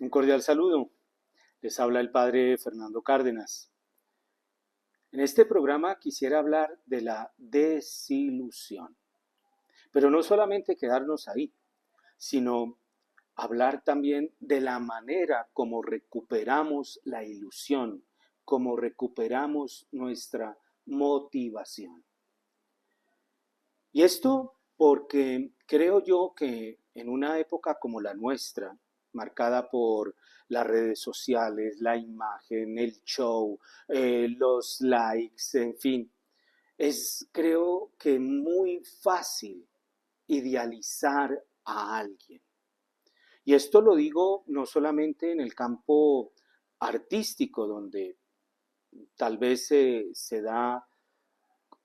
Un cordial saludo. Les habla el padre Fernando Cárdenas. En este programa quisiera hablar de la desilusión, pero no solamente quedarnos ahí, sino hablar también de la manera como recuperamos la ilusión, como recuperamos nuestra motivación. Y esto porque creo yo que en una época como la nuestra, marcada por las redes sociales, la imagen, el show, los likes, en fin, es creo que muy fácil idealizar a alguien. Y esto lo digo no solamente en el campo artístico, donde tal vez se da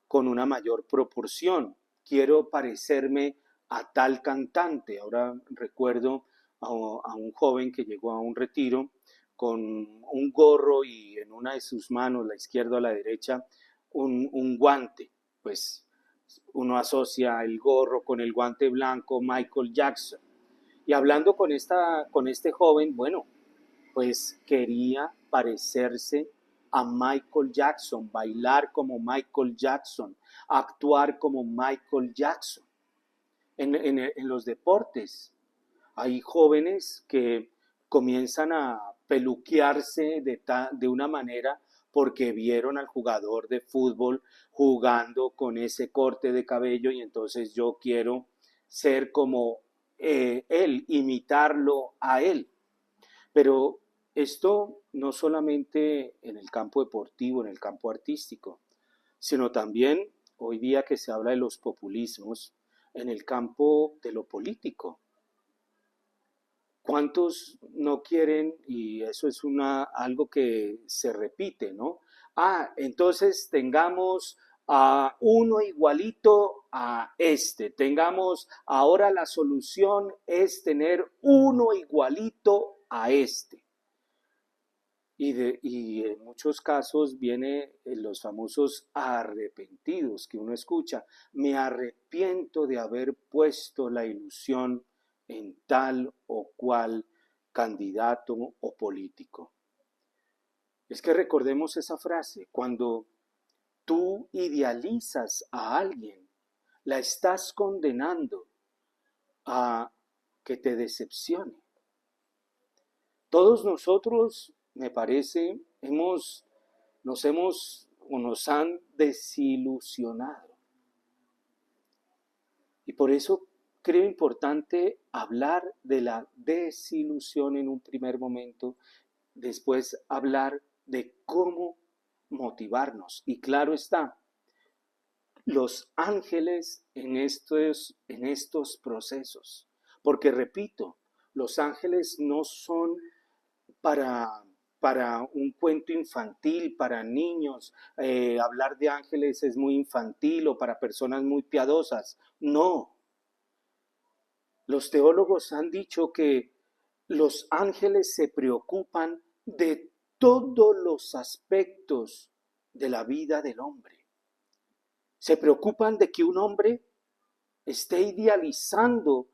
con una mayor proporción. Quiero parecerme a tal cantante. Ahora recuerdo a un joven que llegó a un retiro con un gorro y en una de sus manos, la izquierda o la derecha, un guante. Pues uno asocia el gorro con el guante blanco, Michael Jackson. Y hablando con este joven, bueno, pues quería parecerse a Michael Jackson, bailar como Michael Jackson, actuar como Michael Jackson. En los deportes hay jóvenes que comienzan a peluquearse de una manera porque vieron al jugador de fútbol jugando con ese corte de cabello y entonces yo quiero ser como él, imitarlo a él. Pero esto no solamente en el campo deportivo, en el campo artístico, sino también hoy día que se habla de los populismos, en el campo de lo político. ¿Cuántos no quieren? Y eso es algo que se repite, ¿no? Entonces tengamos a uno igualito a este. Tengamos, ahora la solución es tener uno igualito a este. Y en muchos casos viene los famosos arrepentidos que uno escucha. Me arrepiento de haber puesto la ilusión en tal o cual candidato o político. Es que recordemos esa frase, cuando tú idealizas a alguien, la estás condenando a que te decepcione. Todos nosotros, me parece, nos han desilusionado. Y por eso creo importante hablar de la desilusión en un primer momento, después hablar de cómo motivarnos. Y claro está, los ángeles en estos procesos. Porque repito, los ángeles no son para, para un cuento infantil, para niños. Hablar de ángeles es muy infantil o para personas muy piadosas. No. Los teólogos han dicho que los ángeles se preocupan de todos los aspectos de la vida del hombre. Se preocupan de que un hombre esté idealizando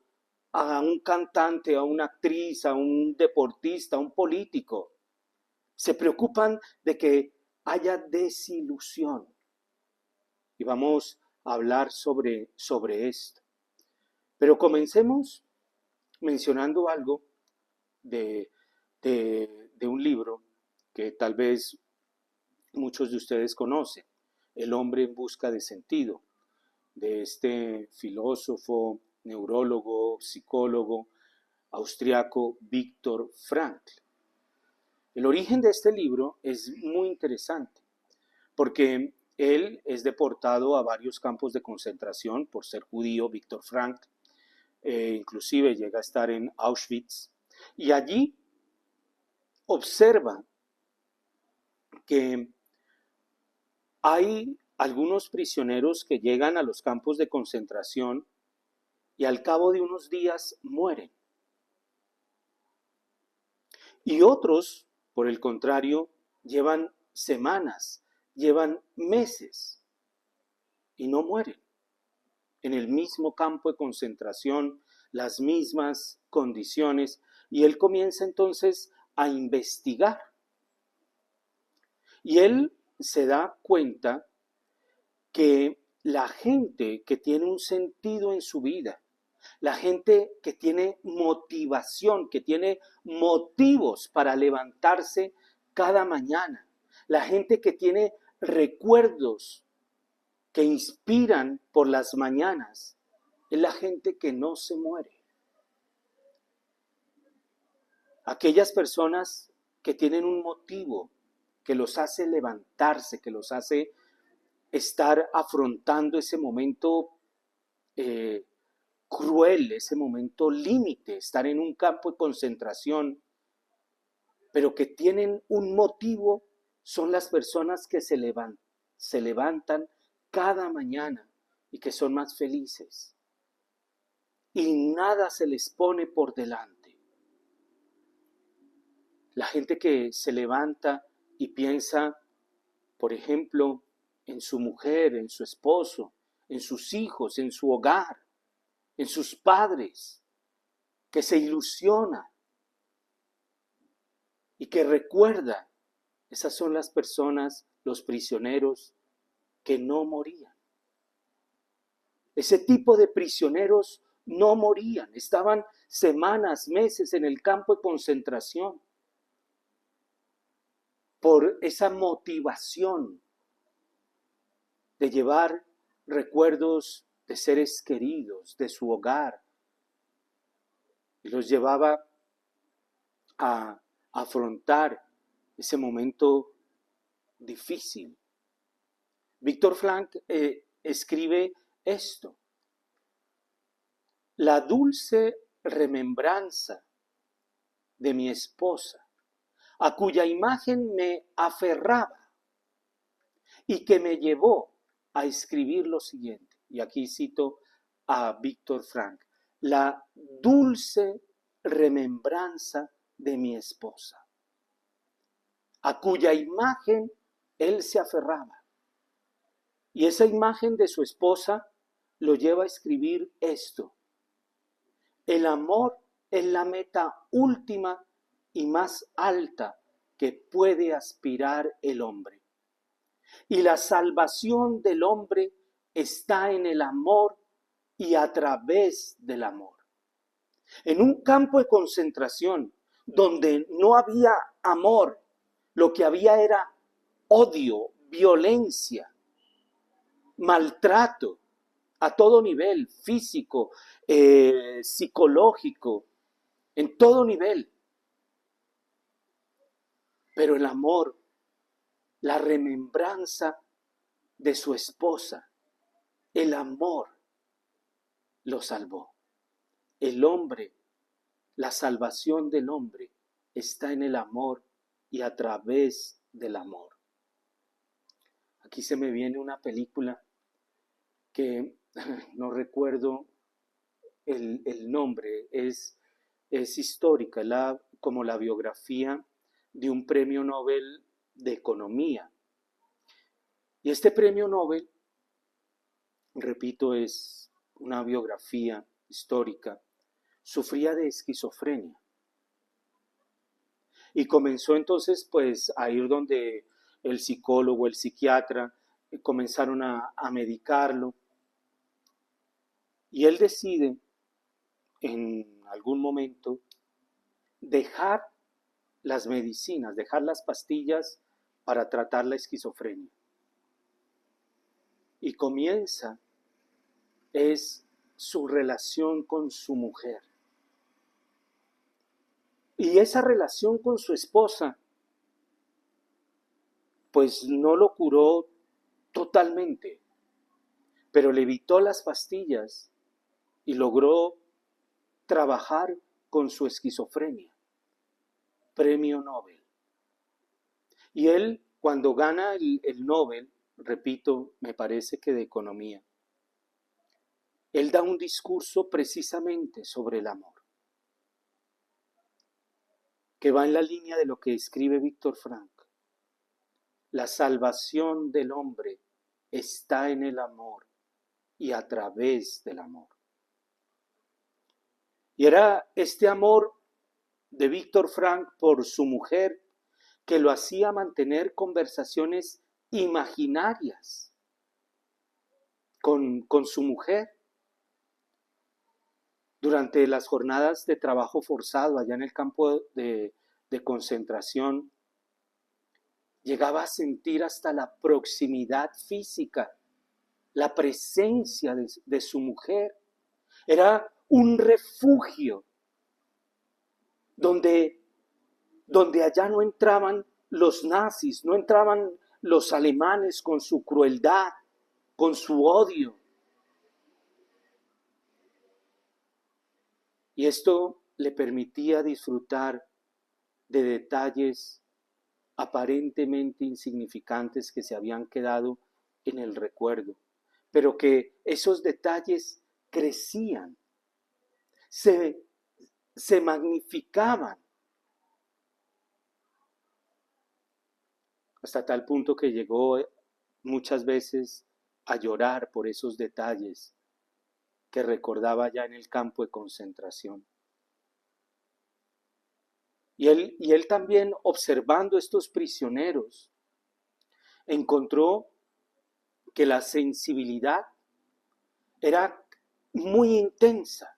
a un cantante, a una actriz, a un deportista, a un político. Se preocupan de que haya desilusión. Y vamos a hablar sobre esto. Pero comencemos mencionando algo de, de un libro que tal vez muchos de ustedes conocen, El hombre en busca de sentido, de este filósofo, neurólogo, psicólogo austriaco Viktor Frankl. El origen de este libro es muy interesante porque él es deportado a varios campos de concentración por ser judío, Viktor Frankl, inclusive llega a estar en Auschwitz, y allí observa que hay algunos prisioneros que llegan a los campos de concentración y al cabo de unos días mueren. Y otros, por el contrario, llevan semanas, llevan meses y no mueren. En el mismo campo de concentración, las mismas condiciones, Y él comienza entonces a investigar. Y él se da cuenta que la gente que tiene un sentido en su vida, la gente que tiene motivación, que tiene motivos para levantarse cada mañana, la gente que tiene recuerdos que inspiran por las mañanas, es la gente que no se muere. Aquellas personas que tienen un motivo que los hace levantarse, que los hace estar afrontando ese momento cruel, ese momento límite, estar en un campo de concentración, pero que tienen un motivo, son las personas que se levantan cada mañana y que son más felices. Y nada se les pone por delante. La gente que se levanta y piensa, por ejemplo, en su mujer, en su esposo, en sus hijos, en su hogar, en sus padres, que se ilusiona y que recuerda, esas son las personas, los prisioneros que no morían. Ese tipo de prisioneros no morían, estaban semanas, meses en el campo de concentración por esa motivación de llevar recuerdos de seres queridos, de su hogar, y los llevaba a afrontar ese momento difícil. Víctor Frank escribe esto: la dulce remembranza de mi esposa, a cuya imagen me aferraba y que me llevó a escribir lo siguiente. Y aquí cito a Víctor Frank: la dulce remembranza de mi esposa, a cuya imagen él se aferraba. Y esa imagen de su esposa lo lleva a escribir esto: el amor es la meta última y más alta que puede aspirar el hombre. Y la salvación del hombre está en el amor y a través del amor. En un campo de concentración donde no había amor, lo que había era odio, violencia, maltrato a todo nivel, físico, psicológico, en todo nivel. Pero el amor, la remembranza de su esposa, el amor lo salvó. El hombre, la salvación del hombre está en el amor y a través del amor. Aquí se me viene una película que no recuerdo el nombre, es histórica, como la biografía de un premio Nobel de Economía. Y este premio Nobel, repito, es una biografía histórica, sufría de esquizofrenia. Y comenzó entonces pues a ir donde el psicólogo, el psiquiatra, comenzaron a medicarlo. Y él decide en algún momento dejar las medicinas, dejar las pastillas para tratar la esquizofrenia. Y comienza es su relación con su mujer. Y esa relación con su esposa, pues no lo curó totalmente, pero le evitó las pastillas y logró trabajar con su esquizofrenia. Premio Nobel. Y él, cuando gana el Nobel, repito, me parece que de economía, él da un discurso precisamente sobre el amor, que va en la línea de lo que escribe Víctor Frank. La salvación del hombre está en el amor y a través del amor. Y era este amor de Víctor Frank por su mujer, que lo hacía mantener conversaciones imaginarias con su mujer durante las jornadas de trabajo forzado allá en el campo de concentración. Llegaba a sentir hasta la proximidad física, la presencia de su mujer. Era un refugio donde allá no entraban los nazis, no entraban los alemanes con su crueldad, con su odio. Y esto le permitía disfrutar de detalles aparentemente insignificantes que se habían quedado en el recuerdo, pero que esos detalles crecían, se magnificaban, hasta tal punto que llegó muchas veces a llorar por esos detalles que recordaba ya en el campo de concentración. Y él también, observando estos prisioneros, encontró que la sensibilidad era muy intensa.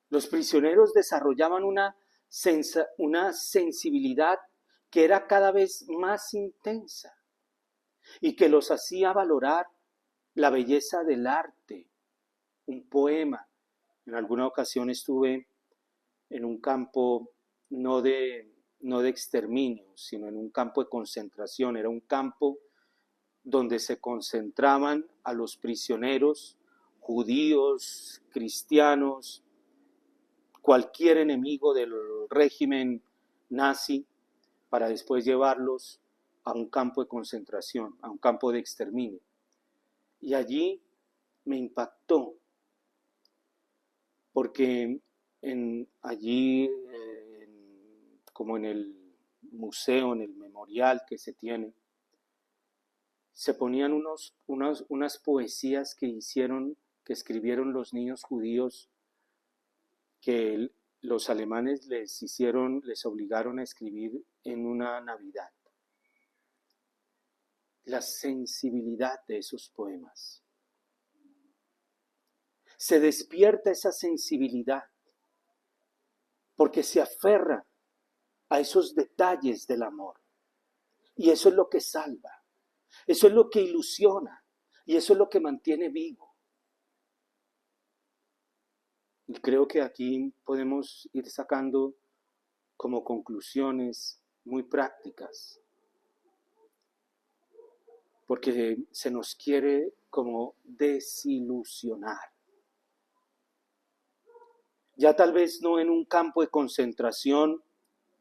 Los prisioneros desarrollaban una sensibilidad que era cada vez más intensa y que los hacía valorar la belleza del arte, un poema. En alguna ocasión estuve en un campo no de exterminio, sino en un campo de concentración. Era un campo donde se concentraban a los prisioneros judíos, cristianos, cualquier enemigo del régimen nazi, para después llevarlos a un campo de concentración, a un campo de exterminio. Y allí me impactó, porque allí, como en el museo, en el memorial que se tiene, se ponían unas poesías que escribieron los niños judíos, que los alemanes les obligaron a escribir en una Navidad. La sensibilidad de esos poemas. Se despierta esa sensibilidad porque se aferra a esos detalles del amor. Y eso es lo que salva, eso es lo que ilusiona y eso es lo que mantiene vivo. Y creo que aquí podemos ir sacando como conclusiones muy prácticas, porque se nos quiere como desilusionar. Ya tal vez no en un campo de concentración,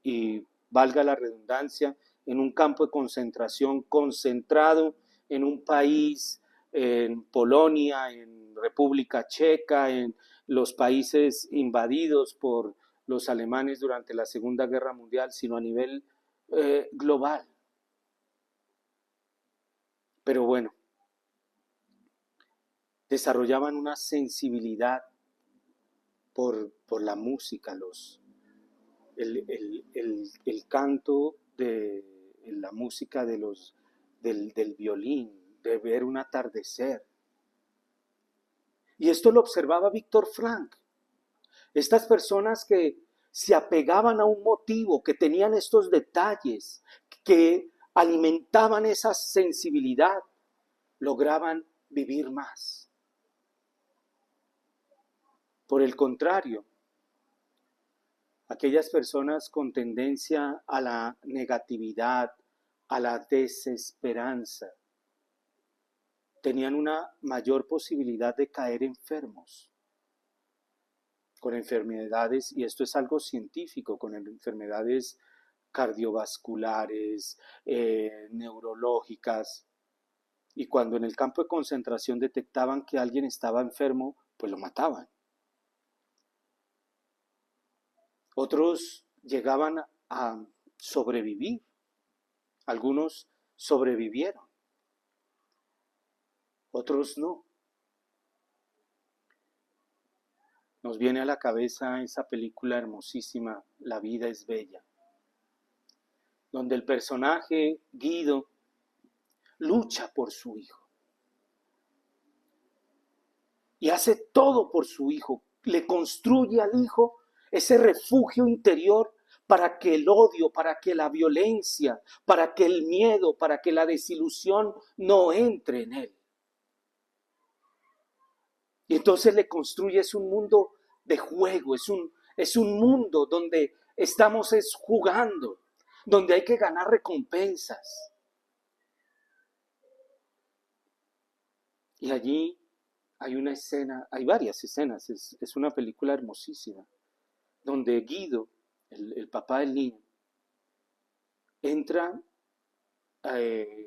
y valga la redundancia, en un campo de concentración concentrado en un país, en Polonia, en República Checa, en los países invadidos por los alemanes durante la Segunda Guerra Mundial, sino a nivel global. Pero bueno, desarrollaban una sensibilidad por la música, el canto de la música del violín, de ver un atardecer. Y esto lo observaba Víctor Frank. Estas personas que se apegaban a un motivo, que tenían estos detalles, que alimentaban esa sensibilidad, lograban vivir más. Por el contrario, aquellas personas con tendencia a la negatividad, a la desesperanza, tenían una mayor posibilidad de caer enfermos, con enfermedades, y esto es algo científico, con enfermedades cardiovasculares, neurológicas, y cuando en el campo de concentración detectaban que alguien estaba enfermo, pues lo mataban. Otros llegaban a sobrevivir, algunos sobrevivieron, otros no. nos viene a la cabeza esa película hermosísima, La vida es bella, donde el personaje Guido lucha por su hijo y hace todo por su hijo, le construye al hijo ese refugio interior para que el odio, para que la violencia, para que el miedo, para que la desilusión no entre en él. Y entonces le construyes un mundo de juego, es un mundo donde estamos jugando, donde hay que ganar recompensas. Y allí hay una escena, hay varias escenas, es una película hermosísima, donde Guido, el papá del niño, entra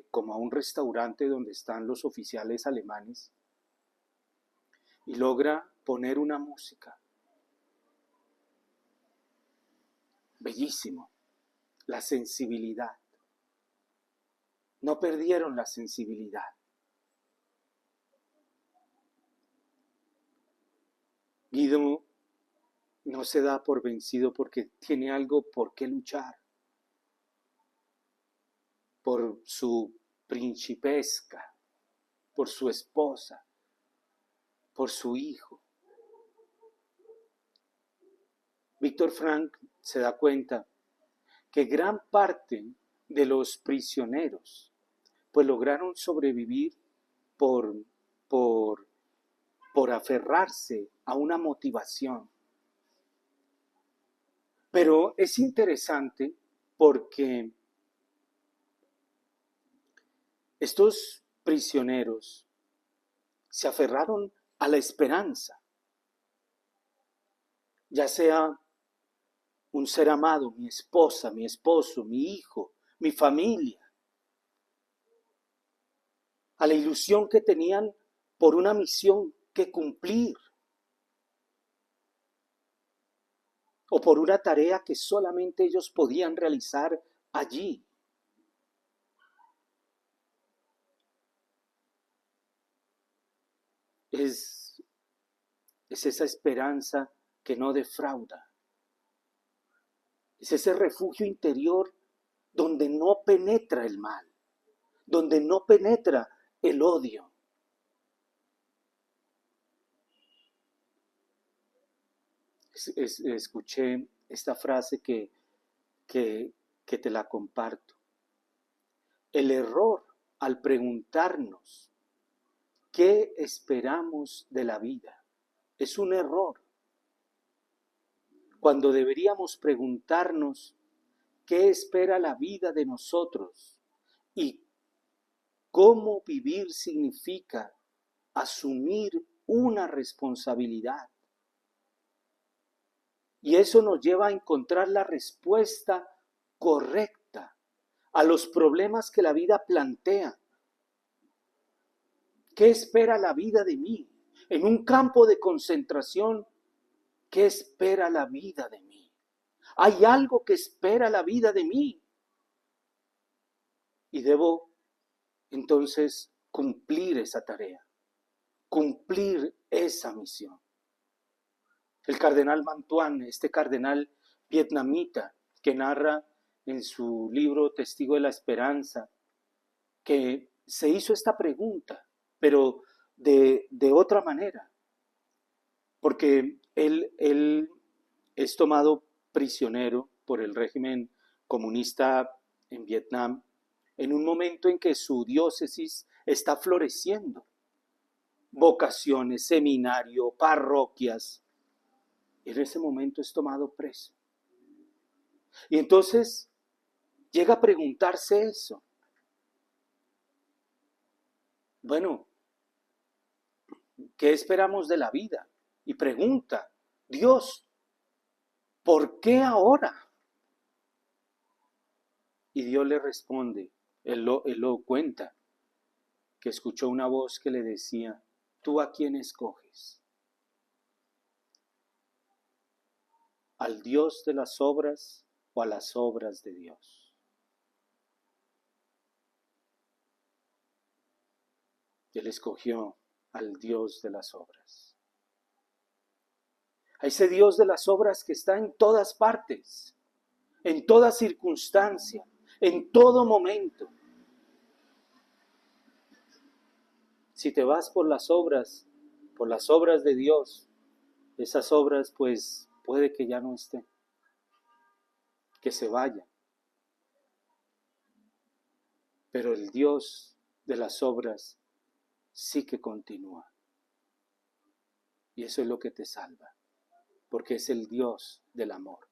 como a un restaurante donde están los oficiales alemanes y logra poner una música. Bellísimo. La sensibilidad. No perdieron la sensibilidad. Guido no se da por vencido porque tiene algo por qué luchar. Por su principesca, por su esposa, por su hijo. Víctor Frank se da cuenta que gran parte de los prisioneros pues lograron sobrevivir por, por, por aferrarse a una motivación. Pero es interesante porque estos prisioneros se aferraron a la esperanza, ya sea un ser amado, mi esposa, mi esposo, mi hijo, mi familia, a la ilusión que tenían por una misión que cumplir o por una tarea que solamente ellos podían realizar allí. Es esa esperanza que no defrauda. Es ese refugio interior donde no penetra el mal, donde no penetra el odio. Escuché esta frase que te la comparto. El error al preguntarnos qué esperamos de la vida es un error. Cuando deberíamos preguntarnos qué espera la vida de nosotros y cómo vivir significa asumir una responsabilidad. Y eso nos lleva a encontrar la respuesta correcta a los problemas que la vida plantea. ¿Qué espera la vida de mí? En un campo de concentración, ¿qué espera la vida de mí? Hay algo que espera la vida de mí. Y debo entonces cumplir esa tarea, cumplir esa misión. El cardenal Mantuan, este cardenal vietnamita que narra en su libro Testigo de la Esperanza, que se hizo esta pregunta, pero de otra manera, porque él es tomado prisionero por el régimen comunista en Vietnam en un momento en que su diócesis está floreciendo. Vocaciones, seminario, parroquias. En ese momento es tomado preso. Y entonces llega a preguntarse eso. Bueno, ¿qué esperamos de la vida? Y pregunta, Dios, ¿por qué ahora? Y Dios le responde, él lo cuenta, que escuchó una voz que le decía, ¿tú a quién escoges? ¿Al Dios de las obras o a las obras de Dios? Él escogió al Dios de las obras. A ese Dios de las obras que está en todas partes, en toda circunstancia, en todo momento. Si te vas por las obras de Dios, esas obras pues puede que ya no estén, que se vayan. Pero el Dios de las obras sí que continúa. Y eso es lo que te salva, porque es el Dios del amor.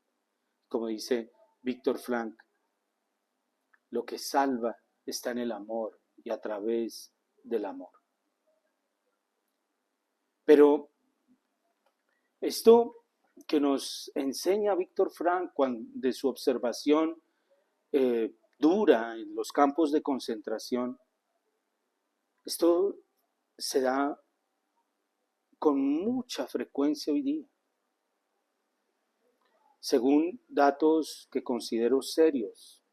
Como dice Víctor Frank, lo que salva está en el amor y a través del amor. Pero esto que nos enseña Víctor Frank de su observación dura en los campos de concentración, esto se da con mucha frecuencia hoy día. Según datos que considero serios,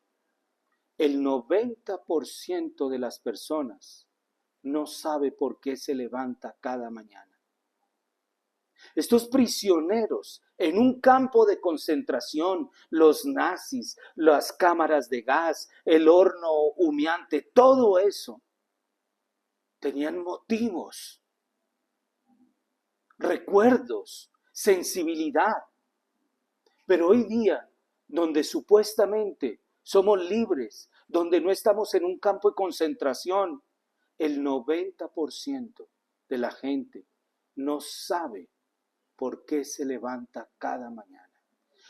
el 90% de las personas no sabe por qué se levanta cada mañana. Estos prisioneros en un campo de concentración, los nazis, las cámaras de gas, el horno humeante, todo eso, tenían motivos, recuerdos, sensibilidad. Pero hoy día, donde supuestamente somos libres, donde no estamos en un campo de concentración, el 90% de la gente no sabe por qué se levanta cada mañana.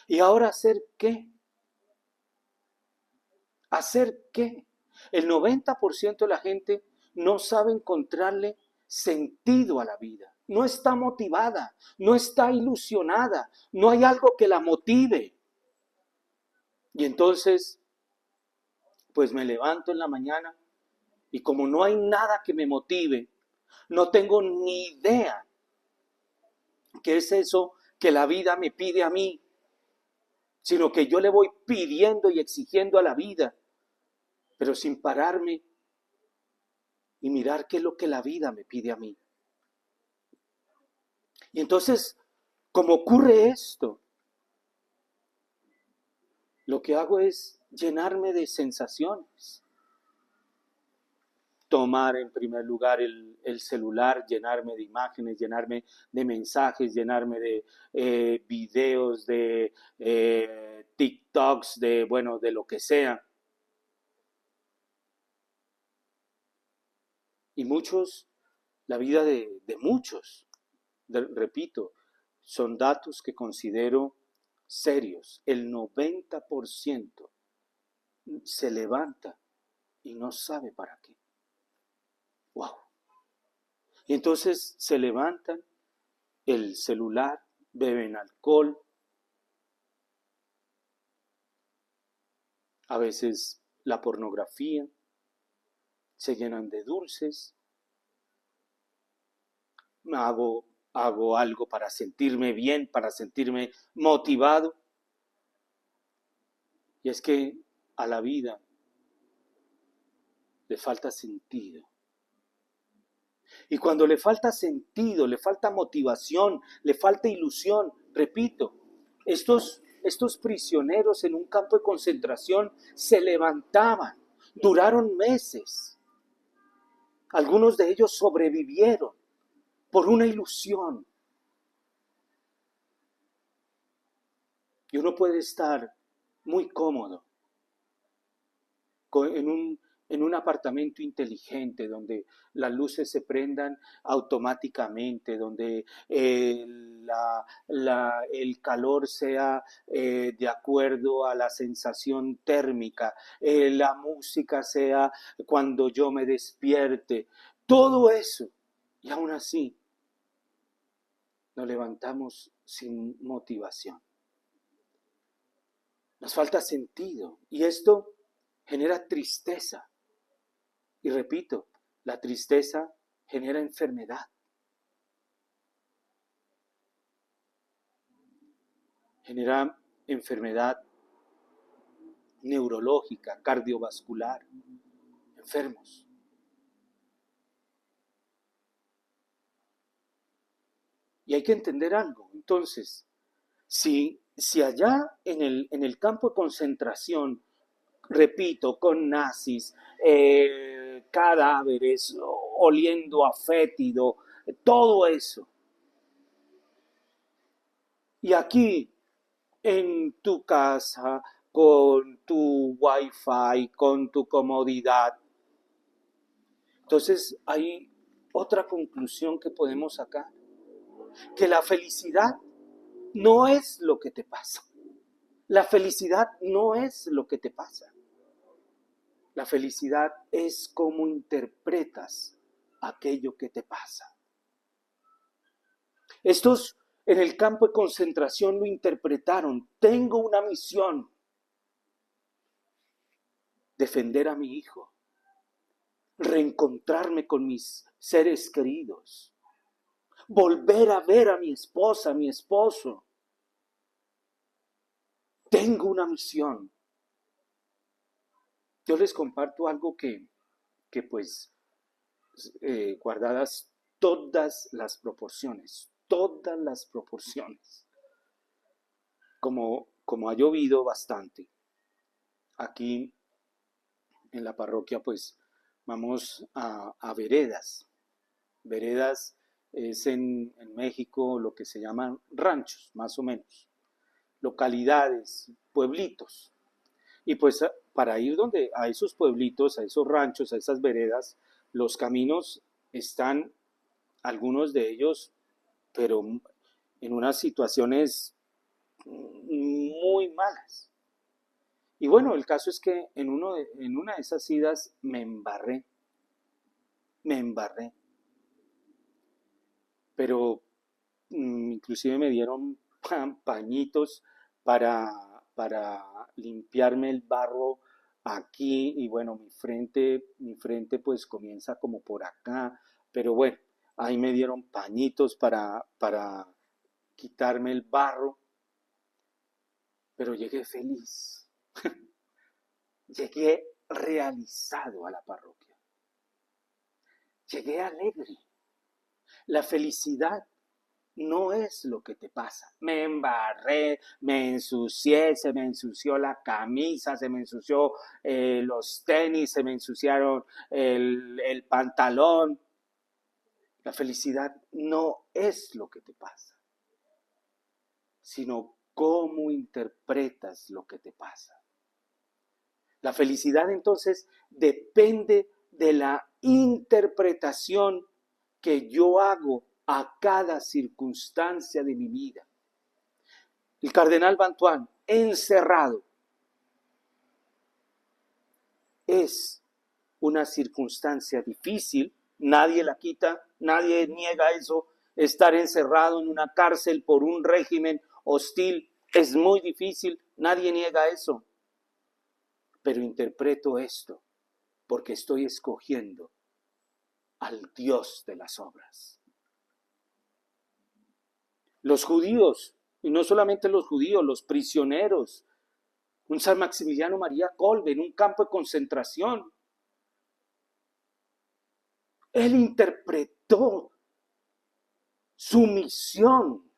¿Y ahora hacer qué? ¿Hacer qué? El 90% de la gente no sabe encontrarle sentido a la vida. No está motivada, no está ilusionada, no hay algo que la motive. Y entonces, pues me levanto en la mañana y como no hay nada que me motive, no tengo ni idea qué es eso que la vida me pide a mí, sino que yo le voy pidiendo y exigiendo a la vida, pero sin pararme y mirar qué es lo que la vida me pide a mí. Y entonces, como ocurre esto, lo que hago es llenarme de sensaciones. Tomar en primer lugar el celular, llenarme de imágenes, llenarme de mensajes, llenarme de videos, de TikToks, de lo que sea. Y muchos, la vida de muchos, repito, son datos que considero serios. El 90% se levanta y no sabe para qué. ¡Wow! Y entonces se levantan, el celular, beben alcohol, a veces la pornografía, se llenan de dulces, hago algo para sentirme bien, para sentirme motivado. Y es que a la vida le falta sentido. Y cuando le falta sentido, le falta motivación, le falta ilusión, repito, estos prisioneros en un campo de concentración se levantaban, duraron meses. Algunos de ellos sobrevivieron por una ilusión. Y uno puede estar muy cómodo en un apartamento inteligente donde las luces se prendan automáticamente, donde el calor sea de acuerdo a la sensación térmica, la música sea cuando yo me despierte, todo eso. Y aún así nos levantamos sin motivación. Nos falta sentido y esto genera tristeza. Y repito, la tristeza genera enfermedad. Genera enfermedad neurológica, cardiovascular, enfermos. Y hay que entender algo. Entonces, si allá en el campo de concentración, repito, con nazis, cadáveres, oliendo a fétido, todo eso. Y aquí, en tu casa, con tu wifi, con tu comodidad. Entonces, hay otra conclusión que podemos sacar, que la felicidad no es lo que te pasa. La felicidad no es lo que te pasa. La felicidad es cómo interpretas aquello que te pasa. Estos en el campo de concentración lo interpretaron. Tengo una misión: defender a mi hijo, reencontrarme con mis seres queridos, volver a ver a mi esposa, a mi esposo. Tengo una misión. Yo les comparto algo que pues, guardadas todas las proporciones, como ha llovido bastante, aquí en la parroquia pues vamos a veredas. Veredas es en México lo que se llaman ranchos, más o menos, localidades, pueblitos. Y pues para ir a esos pueblitos, a esos ranchos, a esas veredas, los caminos están, algunos de ellos, pero en unas situaciones muy malas. Y bueno, el caso es que en una de esas idas me embarré, pero inclusive me dieron pañitos para limpiarme el barro aquí y bueno, mi frente pues comienza como por acá, pero bueno, ahí me dieron pañitos para quitarme el barro, pero llegué feliz, llegué realizado a la parroquia, llegué alegre. La felicidad no es lo que te pasa. Me embarré, me ensucié, se me ensució la camisa, se me ensució los tenis, se me ensuciaron el pantalón. La felicidad no es lo que te pasa, sino cómo interpretas lo que te pasa. La felicidad entonces depende de la interpretación que yo hago a cada circunstancia de mi vida. El cardenal Bantuán, encerrado, es una circunstancia difícil, nadie la quita, nadie niega eso. Estar encerrado en una cárcel por un régimen hostil es muy difícil, nadie niega eso. Pero interpreto esto porque estoy escogiendo al Dios de las obras. Los judíos, y no solamente los judíos, los prisioneros, un San Maximiliano María Kolbe en un campo de concentración. Él interpretó su misión,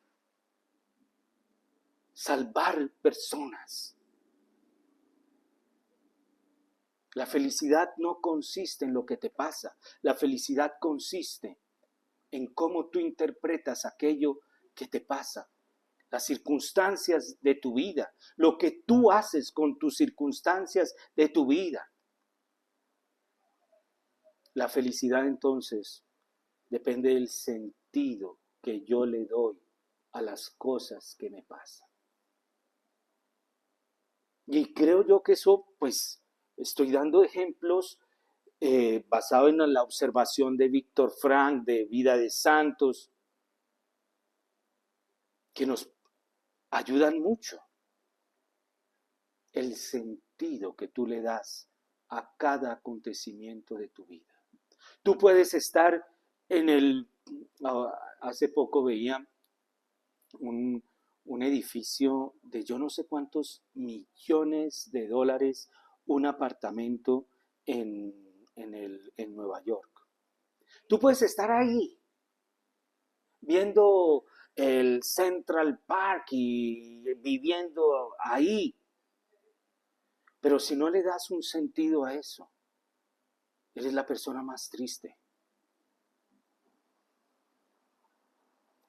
salvar personas. La felicidad no consiste en lo que te pasa, la felicidad consiste en cómo tú interpretas aquello que te pasa, las circunstancias de tu vida, lo que tú haces con tus circunstancias de tu vida. La felicidad entonces depende del sentido que yo le doy a las cosas que me pasan. Y creo yo que eso, pues, estoy dando ejemplos basado en la observación de Víctor Frank, de Vida de Santos, que nos ayudan mucho. El sentido que tú le das a cada acontecimiento de tu vida. Tú puedes estar hace poco veía un, un edificio de yo no sé cuántos millones de dólares, un apartamento en Nueva York. Tú puedes estar ahí viendo el Central Park y viviendo ahí. Pero si no le das un sentido a eso, eres la persona más triste.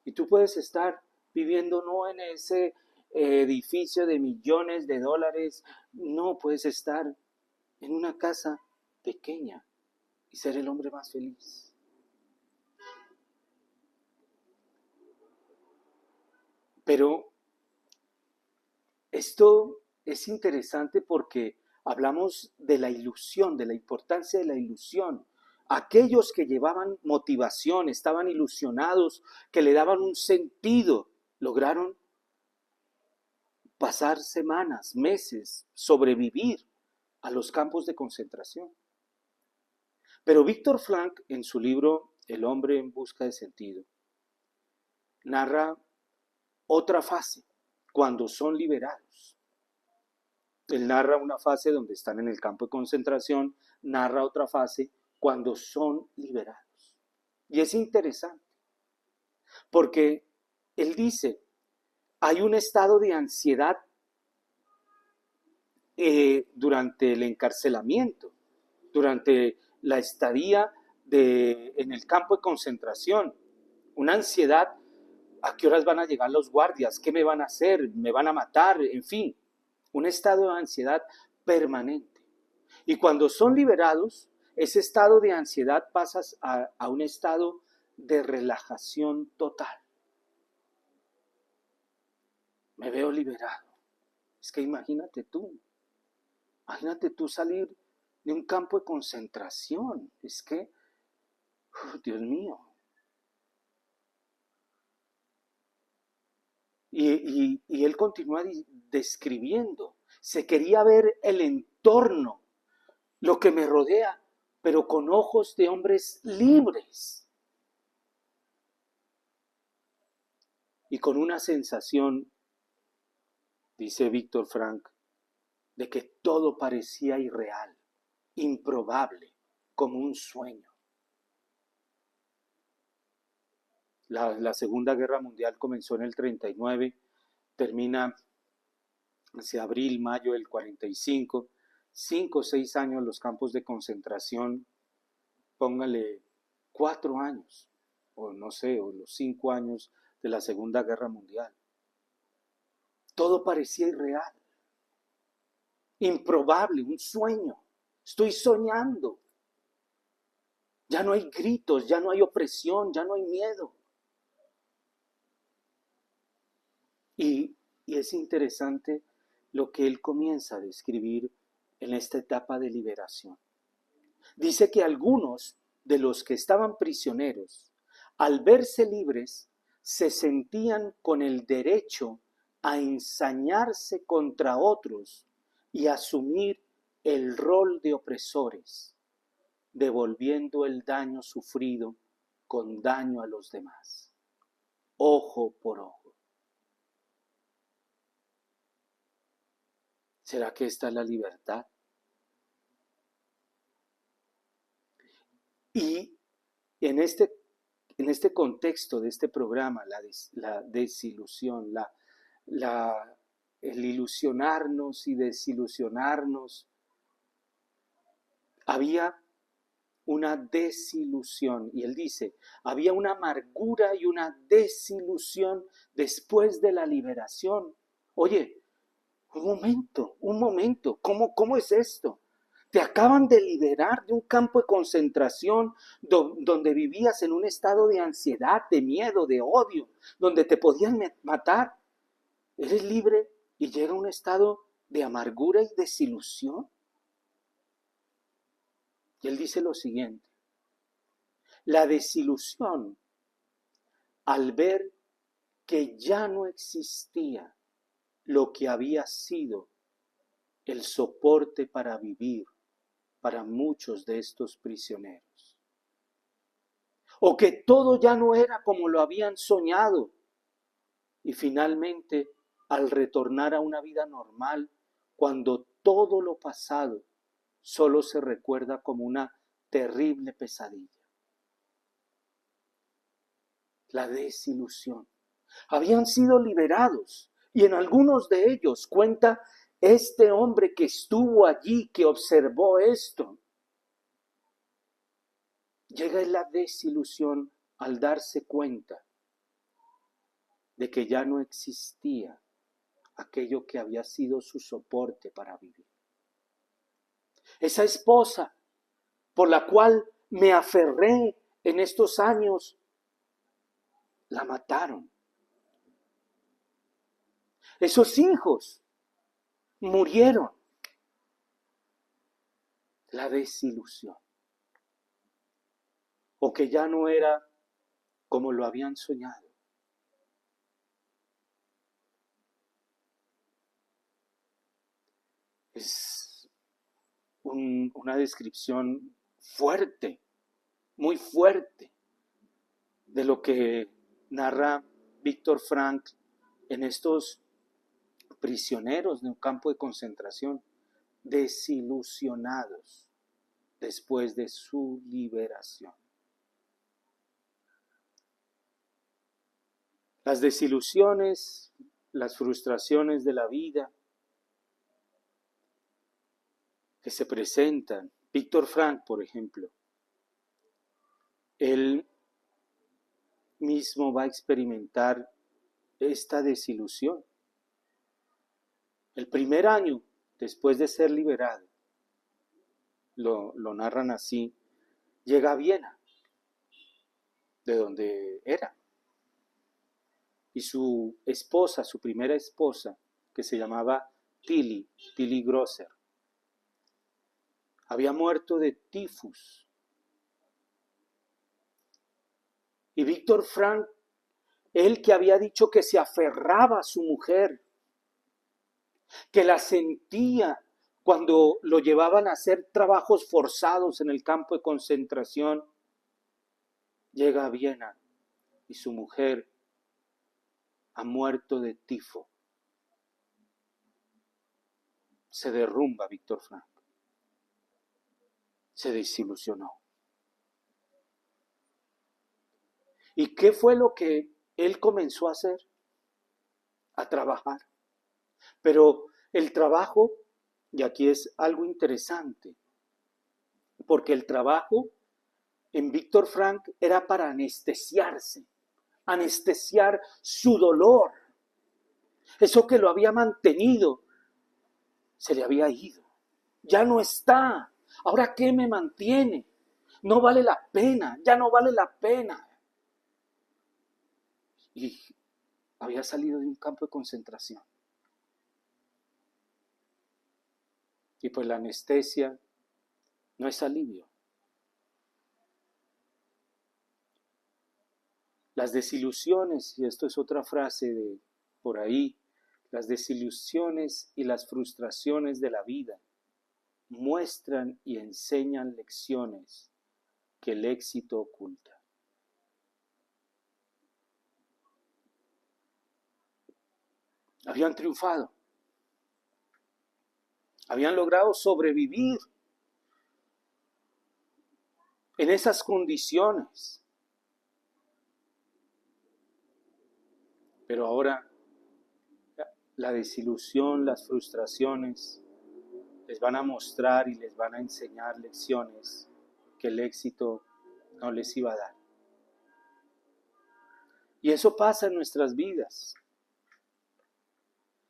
Y tú puedes estar viviendo no en ese edificio de millones de dólares, no, puedes estar en una casa pequeña y ser el hombre más feliz. Pero esto es interesante porque hablamos de la ilusión, de la importancia de la ilusión. Aquellos que llevaban motivación, estaban ilusionados, que le daban un sentido, lograron pasar semanas, meses, sobrevivir a los campos de concentración. Pero Víctor Frank, en su libro El hombre en busca de sentido, narra otra fase, cuando son liberados. Él narra una fase donde están en el campo de concentración, narra otra fase cuando son liberados. Y es interesante, porque él dice, hay un estado de ansiedad durante el encarcelamiento, durante la estadía en el campo de concentración, una ansiedad, ¿a qué horas van a llegar los guardias? ¿Qué me van a hacer? ¿Me van a matar? En fin, un estado de ansiedad permanente. Y cuando son liberados, ese estado de ansiedad pasa a un estado de relajación total. Me veo liberado. Es que imagínate tú salir de un campo de concentración. Es que, Dios mío. Y él continúa describiendo. Se quería ver el entorno, lo que me rodea, pero con ojos de hombres libres. Y con una sensación, dice Víctor Frank, de que todo parecía irreal, improbable, como un sueño. La Segunda Guerra Mundial comenzó en el 39, termina hacia abril, mayo del 45, 5 o 6 años los campos de concentración, póngale 4 años, o no sé, o los 5 años de la Segunda Guerra Mundial. Todo parecía irreal, improbable, un sueño. Estoy soñando. Ya no hay gritos, ya no hay opresión, ya no hay miedo. Y es interesante lo que él comienza a describir en esta etapa de liberación. Dice que algunos de los que estaban prisioneros, al verse libres, se sentían con el derecho a ensañarse contra otros y asumir el rol de opresores, devolviendo el daño sufrido con daño a los demás, ojo por ojo. ¿Será que esta es la libertad? Y en este contexto de este programa, la desilusión, el ilusionarnos y desilusionarnos, había una desilusión. Y él dice, había una amargura y una desilusión después de la liberación. Oye, un momento, ¿cómo es esto? Te acaban de liberar de un campo de concentración donde vivías en un estado de ansiedad, de miedo, de odio, donde te podían matar. Eres libre y llega un estado de amargura y desilusión. Y él dice lo siguiente, la desilusión al ver que ya no existía lo que había sido el soporte para vivir para muchos de estos prisioneros. O que todo ya no era como lo habían soñado. Y finalmente, al retornar a una vida normal, cuando todo lo pasado solo se recuerda como una terrible pesadilla. La desilusión. Habían sido liberados y en algunos de ellos cuenta este hombre que estuvo allí, que observó esto. Llega la desilusión al darse cuenta de que ya no existía aquello que había sido su soporte para vivir. Esa esposa por la cual me aferré en estos años, la mataron. Esos hijos murieron. La desilusión. O que ya no era como lo habían soñado. Es una descripción fuerte, muy fuerte, de lo que narra Víctor Frank en estos prisioneros de un campo de concentración, desilusionados después de su liberación. Las desilusiones, las frustraciones de la vida que se presentan. Víctor Frank, por ejemplo, él mismo va a experimentar esta desilusión. El primer año después de ser liberado, lo narran así, llega a Viena, de donde era. Y su esposa, su primera esposa, que se llamaba Tilly Grosser, había muerto de tifus. Y Víctor Frank, él que había dicho que se aferraba a su mujer, que la sentía cuando lo llevaban a hacer trabajos forzados en el campo de concentración, llega a Viena y su mujer ha muerto de tifo. Se derrumba Víctor Frank. Se desilusionó. ¿Y qué fue lo que él comenzó a hacer? A trabajar. Pero el trabajo, y aquí es algo interesante, porque el trabajo en Víctor Frank era para anestesiarse, anestesiar su dolor. Eso que lo había mantenido, se le había ido. Ya no está. ¿Ahora qué me mantiene? No vale la pena, ya no vale la pena. Y había salido de un campo de concentración. Y pues la anestesia no es alivio. Las desilusiones, y esto es otra frase de por ahí, las desilusiones y las frustraciones de la vida muestran y enseñan lecciones que el éxito oculta. Habían triunfado, habían logrado sobrevivir en esas condiciones. Pero ahora la desilusión, las frustraciones les van a mostrar y les van a enseñar lecciones que el éxito no les iba a dar. Y eso pasa en nuestras vidas.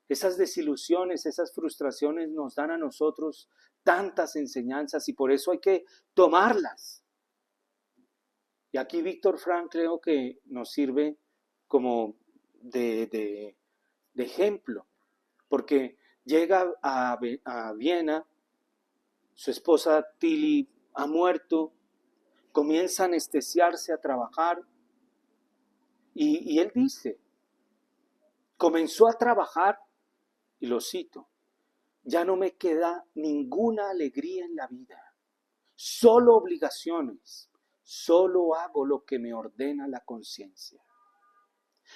Esas desilusiones, esas frustraciones nos dan a nosotros tantas enseñanzas y por eso hay que tomarlas. Y aquí Víctor Frank creo que nos sirve como de ejemplo, porque llega a Viena, su esposa Tilly ha muerto, comienza a anestesiarse, a trabajar, y él dice, comenzó a trabajar, y lo cito, ya no me queda ninguna alegría en la vida, solo obligaciones, solo hago lo que me ordena la conciencia.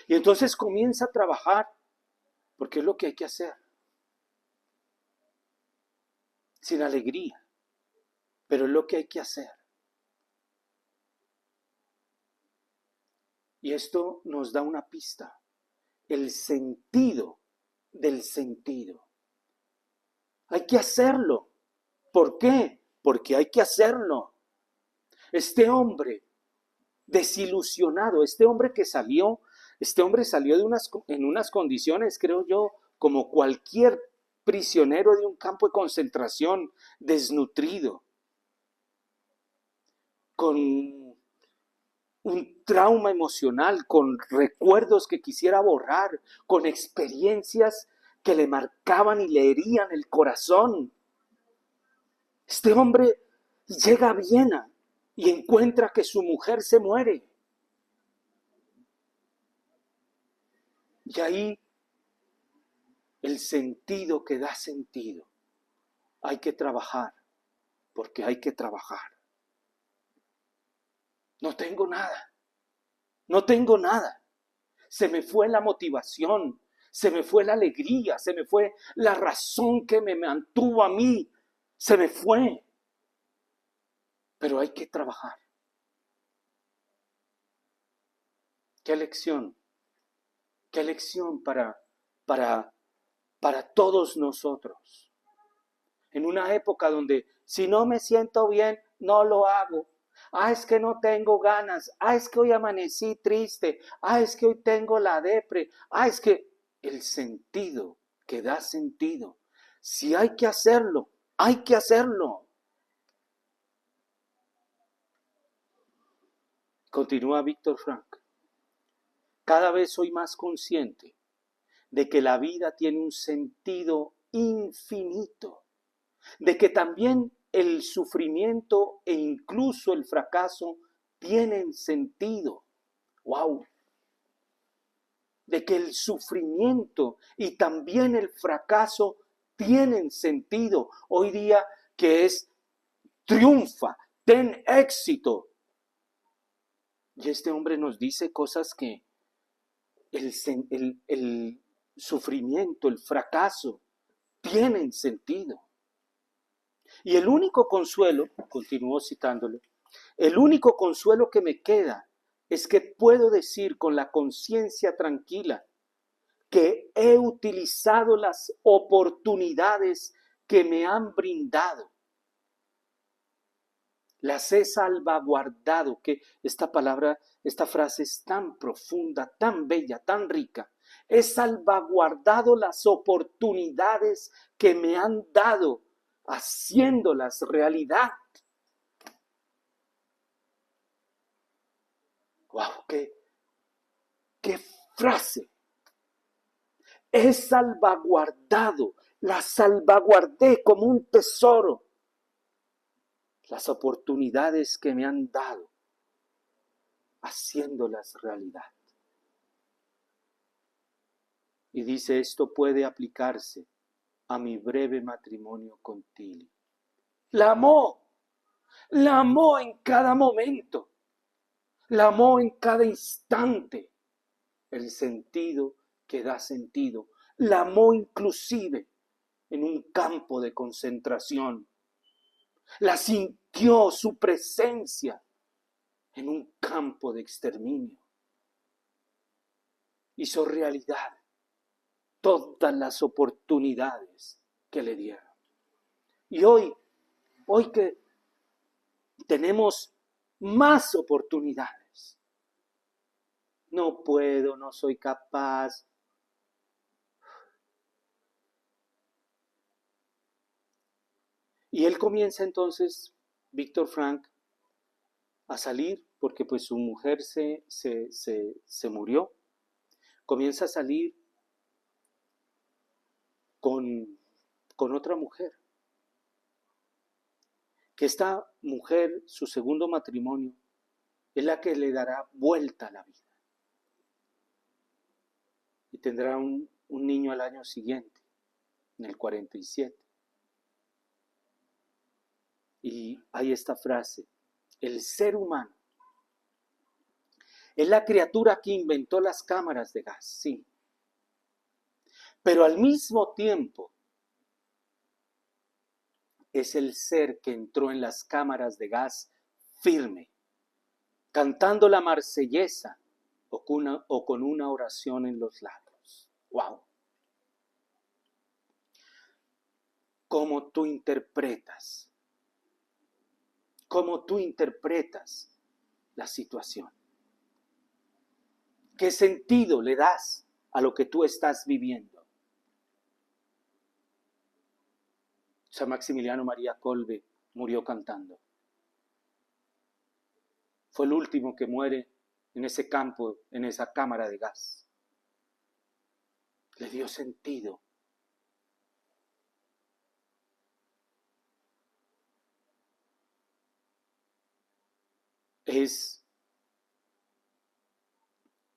Y entonces comienza a trabajar, porque es lo que hay que hacer, sin alegría, pero es lo que hay que hacer. Y esto nos da una pista. el sentido del sentido. Hay que hacerlo. ¿Por qué? Porque hay que hacerlo. Este hombre desilusionado, este hombre salió en unas condiciones, creo yo, como cualquier prisionero de un campo de concentración, desnutrido, con un trauma emocional, con recuerdos que quisiera borrar, con experiencias que le marcaban y le herían el corazón. Este hombre llega a Viena y encuentra que su mujer se muere. Y ahí el sentido que da sentido. Hay que trabajar, porque hay que trabajar. No tengo nada. No tengo nada. Se me fue la motivación, se me fue la alegría, se me fue la razón que me mantuvo a mí. Se me fue. Pero hay que trabajar. ¿Qué lección? ¿Qué lección para todos nosotros? En una época donde si no me siento bien, no lo hago. Es que no tengo ganas. Es que hoy amanecí triste. Es que hoy tengo la depre. Es que el sentido que da sentido. Si hay que hacerlo, hay que hacerlo. Continúa Víctor Frank. Cada vez soy más consciente de que la vida tiene un sentido infinito, de que también el sufrimiento e incluso el fracaso tienen sentido. ¡Wow! De que el sufrimiento y también el fracaso tienen sentido. Hoy día que es triunfa, ten éxito. Y este hombre nos dice cosas que el sufrimiento, el fracaso, tienen sentido. Y el único consuelo, continuó citándolo, el único consuelo que me queda es que puedo decir con la conciencia tranquila que he utilizado las oportunidades que me han brindado. Las he salvaguardado, que esta frase es tan profunda, tan bella, tan rica. He salvaguardado las oportunidades que me han dado, haciéndolas realidad. ¡Wow! ¡Qué frase! He salvaguardado, la salvaguardé como un tesoro. Las oportunidades que me han dado, haciéndolas realidad. Y dice, esto puede aplicarse a mi breve matrimonio con Tilly. La amó en cada momento, la amó en cada instante, el sentido que da sentido. La amó inclusive en un campo de concentración. La sintió su presencia en un campo de exterminio. Hizo realidad todas las oportunidades que le dieron. Y hoy que tenemos más oportunidades, no puedo, no soy capaz. Y él comienza entonces, Víctor Frank, a salir, porque pues su mujer se murió. Comienza a salir con otra mujer. Que esta mujer, su segundo matrimonio, es la que le dará vuelta a la vida. Y tendrá un niño al año siguiente, en el 47. Y hay esta frase, el ser humano es la criatura que inventó las cámaras de gas, sí. Pero al mismo tiempo es el ser que entró en las cámaras de gas firme, cantando la marsellesa o con una oración en los labios. ¡Wow! ¿Cómo tú interpretas? ¿Cómo tú interpretas la situación? ¿Qué sentido le das a lo que tú estás viviendo? San Maximiliano María Kolbe murió cantando. Fue el último que muere en ese campo, en esa cámara de gas. Le dio sentido. Es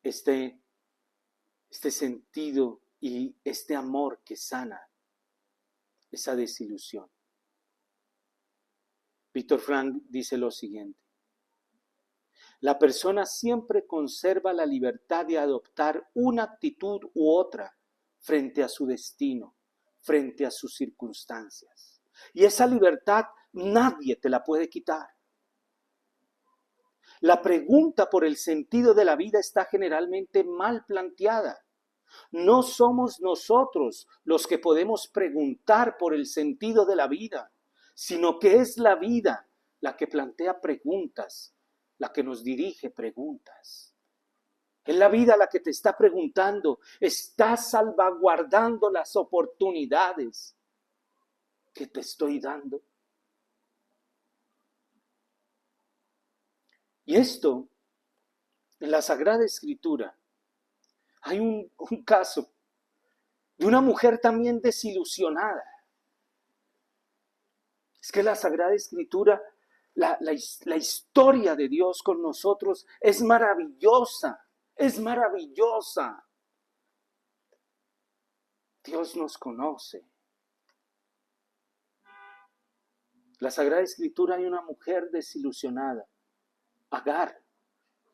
este sentido y este amor que sana esa desilusión. Víctor Frank dice lo siguiente: la persona siempre conserva la libertad de adoptar una actitud u otra frente a su destino, frente a sus circunstancias. Y esa libertad nadie te la puede quitar. La pregunta por el sentido de la vida está generalmente mal planteada. No somos nosotros los que podemos preguntar por el sentido de la vida, sino que es la vida la que plantea preguntas, la que nos dirige preguntas. Es la vida la que te está preguntando, ¿estás salvaguardando las oportunidades que te estoy dando? Y esto, en la Sagrada Escritura, hay un caso de una mujer también desilusionada. Es que la Sagrada Escritura, la historia de Dios con nosotros es maravillosa, es maravillosa. Dios nos conoce. La Sagrada Escritura hay una mujer desilusionada, Agar.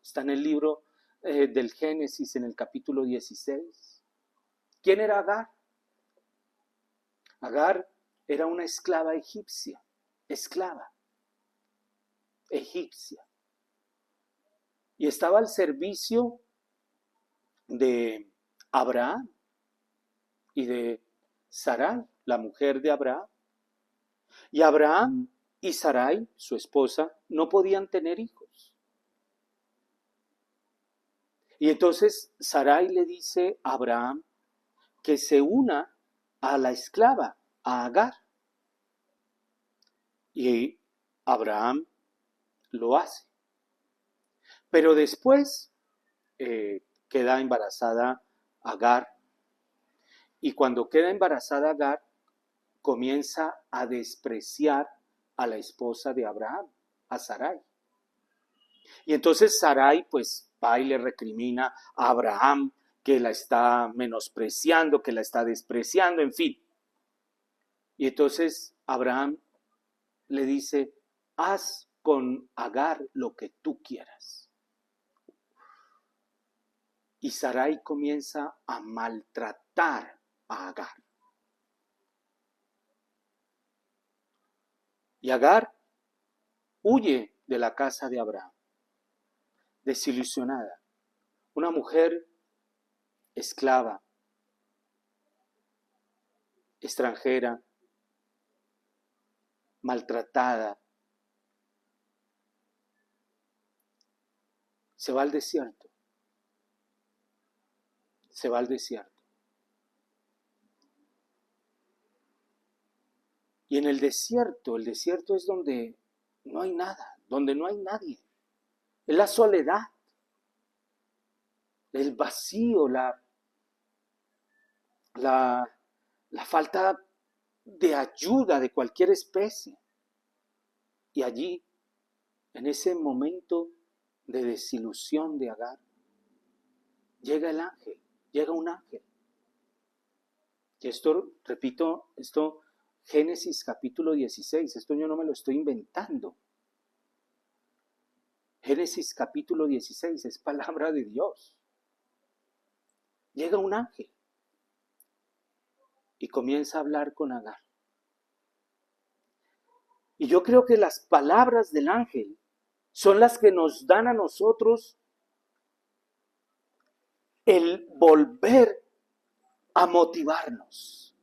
Está en el libro del Génesis en el capítulo 16. ¿Quién era Agar? Agar era una esclava egipcia, y estaba al servicio de Abraham y de Sarai, la mujer de Abraham. Y Abraham y Sarai, su esposa, no podían tener hijos. Y entonces Sarai le dice a Abraham que se una a la esclava, a Agar. Y Abraham lo hace. Pero después queda embarazada Agar. Y cuando queda embarazada Agar, comienza a despreciar a la esposa de Abraham, a Sarai. Y entonces Sarai pues va y le recrimina a Abraham que la está menospreciando, que la está despreciando, en fin. Y entonces Abraham le dice: haz con Agar lo que tú quieras. Y Sarai comienza a maltratar a Agar. Y Agar huye de la casa de Abraham, desilusionada. Una mujer esclava, extranjera, maltratada. Se va al desierto. Se va al desierto. Y en el desierto es donde no hay nada, donde no hay nadie. Es la soledad, el vacío, la falta de ayuda de cualquier especie. Y allí, en ese momento de desilusión de Agar, llega el ángel, llega un ángel. Y esto, repito, Génesis capítulo 16, esto yo no me lo estoy inventando. Génesis capítulo 16 es palabra de Dios. Llega un ángel y comienza a hablar con Agar. Y yo creo que las palabras del ángel son las que nos dan a nosotros el volver a motivarnos.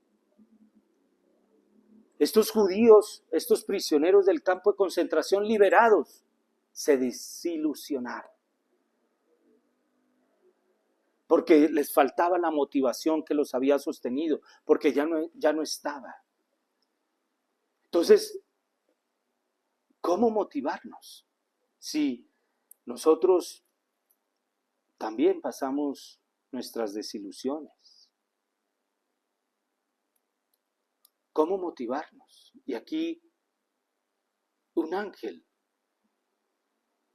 Estos judíos, estos prisioneros del campo de concentración liberados, se desilusionaron. Porque les faltaba la motivación que los había sostenido, porque ya no estaba. Entonces, ¿cómo motivarnos? Si nosotros también pasamos nuestras desilusiones. ¿Cómo motivarnos? Y aquí un ángel,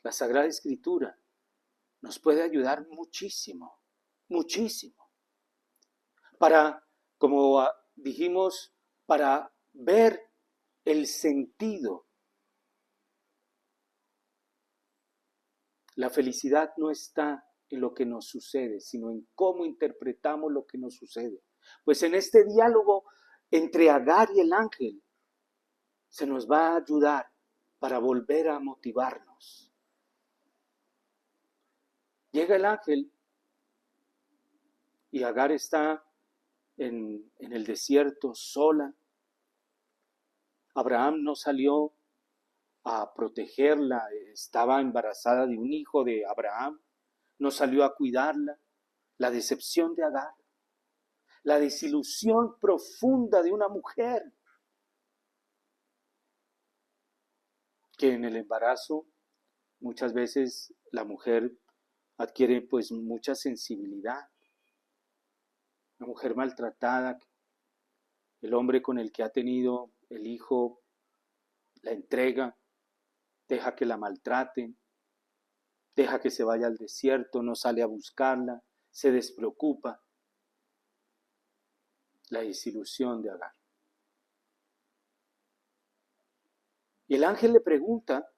la Sagrada Escritura, nos puede ayudar muchísimo, muchísimo. Para, como dijimos, para ver el sentido. La felicidad no está en lo que nos sucede, sino en cómo interpretamos lo que nos sucede. Pues en este diálogo entre Agar y el ángel se nos va a ayudar para volver a motivarnos. Llega el ángel y Agar está en el desierto sola. Abraham no salió a protegerla, estaba embarazada de un hijo de Abraham, no salió a cuidarla. La decepción de Agar, la desilusión profunda de una mujer que en el embarazo muchas veces la mujer adquiere pues mucha sensibilidad. Una mujer maltratada, el hombre con el que ha tenido el hijo la entrega, deja que la maltraten, deja que se vaya al desierto, no sale a buscarla, se despreocupa. La desilusión de Agar. Y el ángel le pregunta,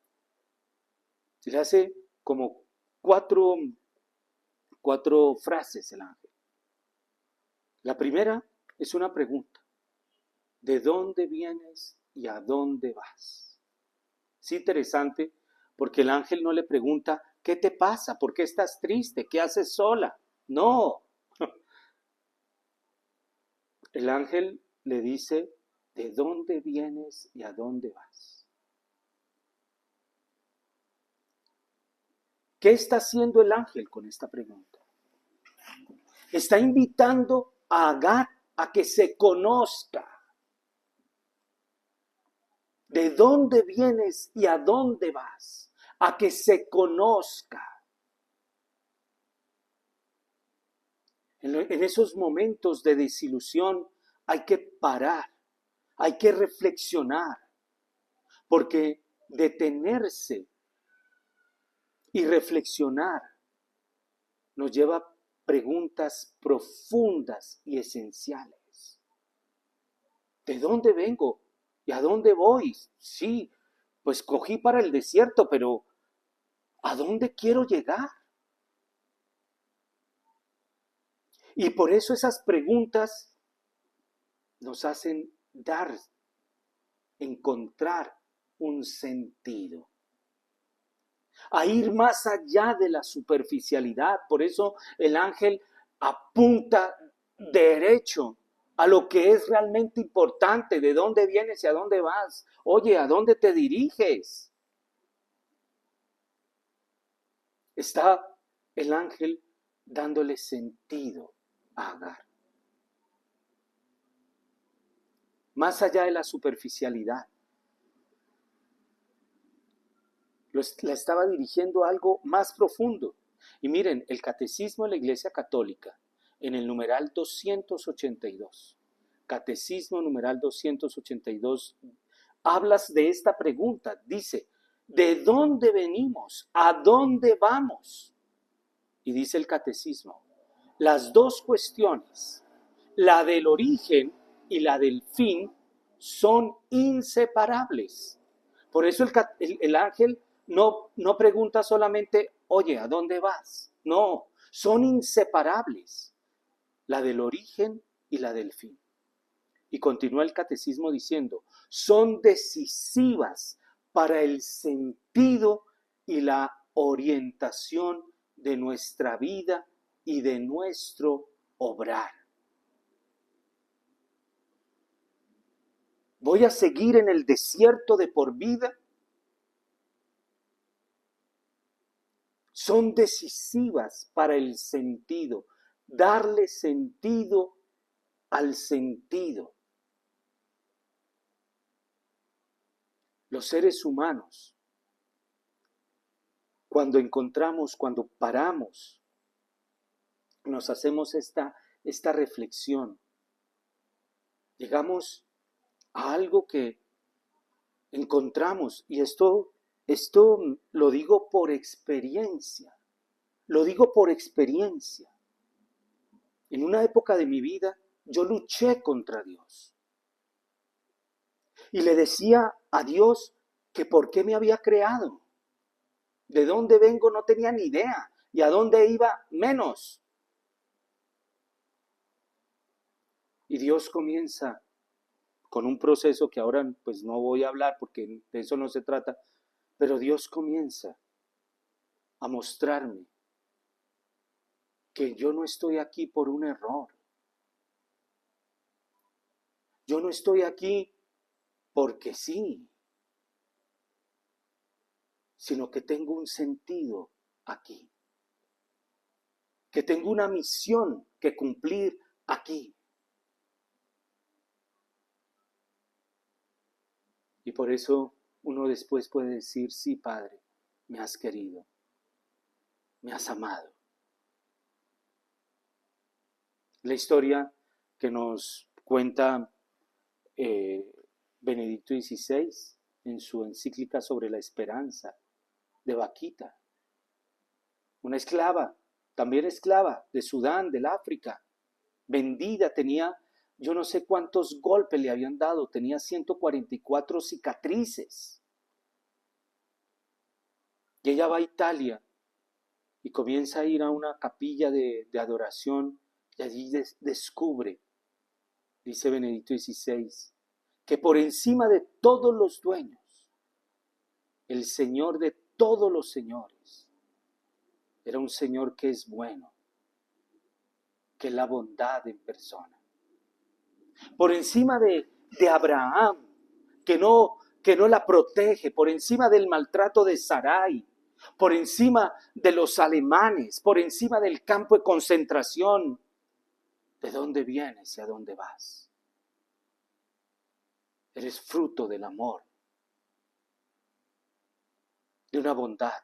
le hace como cuatro frases el ángel. La primera es una pregunta. ¿De dónde vienes y a dónde vas? Es interesante porque el ángel no le pregunta, ¿qué te pasa? ¿Por qué estás triste? ¿Qué haces sola? No. El ángel le dice, ¿de dónde vienes y a dónde vas? ¿Qué está haciendo el ángel con esta pregunta? Está invitando a Agar a que se conozca. ¿De dónde vienes y a dónde vas? A que se conozca. En esos momentos de desilusión hay que parar, hay que reflexionar, porque detenerse y reflexionar nos lleva a preguntas profundas y esenciales. ¿De dónde vengo? ¿Y a dónde voy? Sí, pues cogí para el desierto, pero ¿a dónde quiero llegar? Y por eso esas preguntas nos hacen encontrar un sentido, a ir más allá de la superficialidad. Por eso el ángel apunta derecho a lo que es realmente importante, de dónde vienes y a dónde vas. Oye, ¿a dónde te diriges? Está el ángel dándole sentido a Agar. Más allá de la superficialidad. La estaba dirigiendo a algo más profundo. Y miren, el Catecismo de la Iglesia Católica, en el numeral 282, Catecismo numeral 282, hablas de esta pregunta. Dice, ¿de dónde venimos? ¿A dónde vamos? Y dice el Catecismo, las dos cuestiones, la del origen y la del fin, son inseparables. Por eso el ángel no pregunta solamente, oye, ¿a dónde vas? No, son inseparables, la del origen y la del fin. Y continúa el catecismo diciendo, son decisivas para el sentido y la orientación de nuestra vida y de nuestro obrar. ¿Voy a seguir en el desierto de por vida? Son decisivas para el sentido, darle sentido al sentido. Los seres humanos, cuando paramos, nos hacemos esta reflexión, llegamos a algo que encontramos, y esto lo digo por experiencia, En una época de mi vida, yo luché contra Dios. Y le decía a Dios que por qué me había creado. De dónde vengo no tenía ni idea. Y a dónde iba menos. Y Dios comienza con un proceso que ahora pues no voy a hablar porque de eso no se trata. Pero Dios comienza a mostrarme que yo no estoy aquí por un error. Yo no estoy aquí porque sí, sino que tengo un sentido aquí, que tengo una misión que cumplir aquí. Y por eso uno después puede decir, sí, Padre, me has querido, me has amado. La historia que nos cuenta Benedicto XVI en su encíclica sobre la esperanza de Vaquita, una esclava, también esclava de Sudán, del África, vendida, tenía, yo no sé cuántos golpes le habían dado, tenía 144 cicatrices. Y ella va a Italia y comienza a ir a una capilla de adoración y allí descubre, dice Benedicto XVI, que por encima de todos los dueños, el Señor de todos los señores, era un Señor que es bueno, que es la bondad en persona. Por encima de Abraham, que no la protege, por encima del maltrato de Sarai, por encima de los alemanes, por encima del campo de concentración. ¿De dónde vienes y a dónde vas? Eres fruto del amor, de una bondad.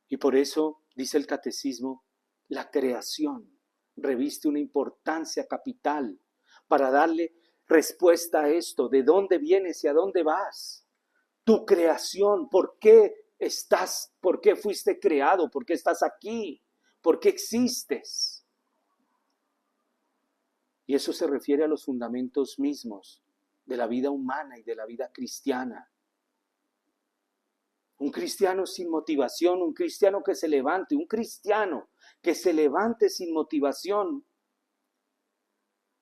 Y por eso, dice el catecismo, la creación reviste una importancia capital para darle respuesta a esto, ¿de dónde vienes y a dónde vas? Tu creación, ¿por qué fuiste creado? ¿Por qué estás aquí? ¿Por qué existes? Y eso se refiere a los fundamentos mismos de la vida humana y de la vida cristiana. Un cristiano sin motivación, un cristiano que se levante, un cristiano que se levante sin motivación,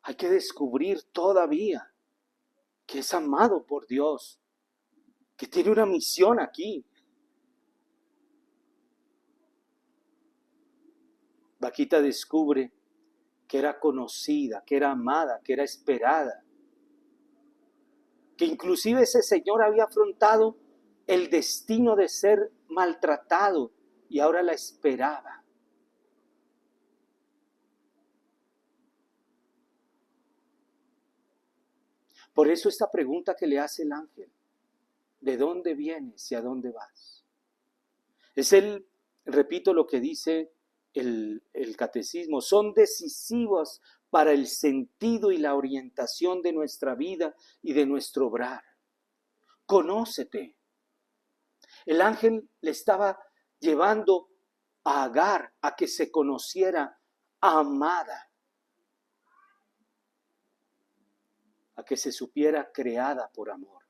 hay que descubrir todavía que es amado por Dios, que tiene una misión aquí. Vaquita descubre que era conocida, que era amada, que era esperada, que inclusive ese señor había afrontado el destino de ser maltratado y ahora la esperaba. Por eso esta pregunta que le hace el ángel, ¿de dónde vienes y a dónde vas? Repito lo que dice el catecismo, son decisivos para el sentido y la orientación de nuestra vida y de nuestro obrar. Conócete. El ángel le estaba llevando a Agar a que se conociera amada, a que se supiera creada por amor,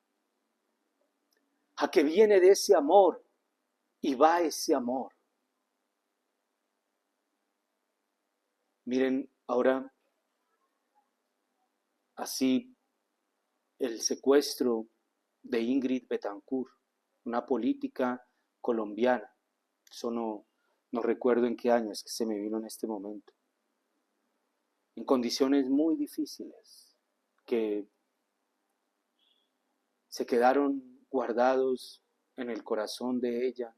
a que viene de ese amor y va ese amor. Miren ahora así el secuestro de Ingrid Betancourt, una política colombiana. Eso no recuerdo en qué año, es que se me vino en este momento. en condiciones muy difíciles, que se quedaron guardados en el corazón de ella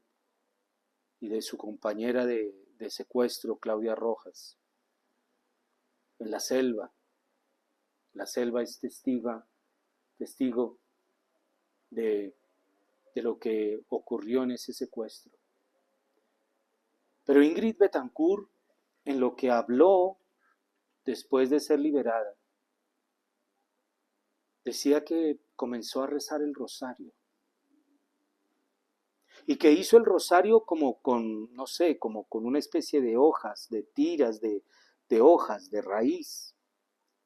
y de su compañera de secuestro, Claudia Rojas, en la selva. La selva es testigo de lo que ocurrió en ese secuestro. Pero Ingrid Betancourt, en lo que habló después de ser liberada, decía que comenzó a rezar el rosario. Y que hizo el rosario como con, no sé, como con una especie de hojas, de tiras, de hojas, de raíz.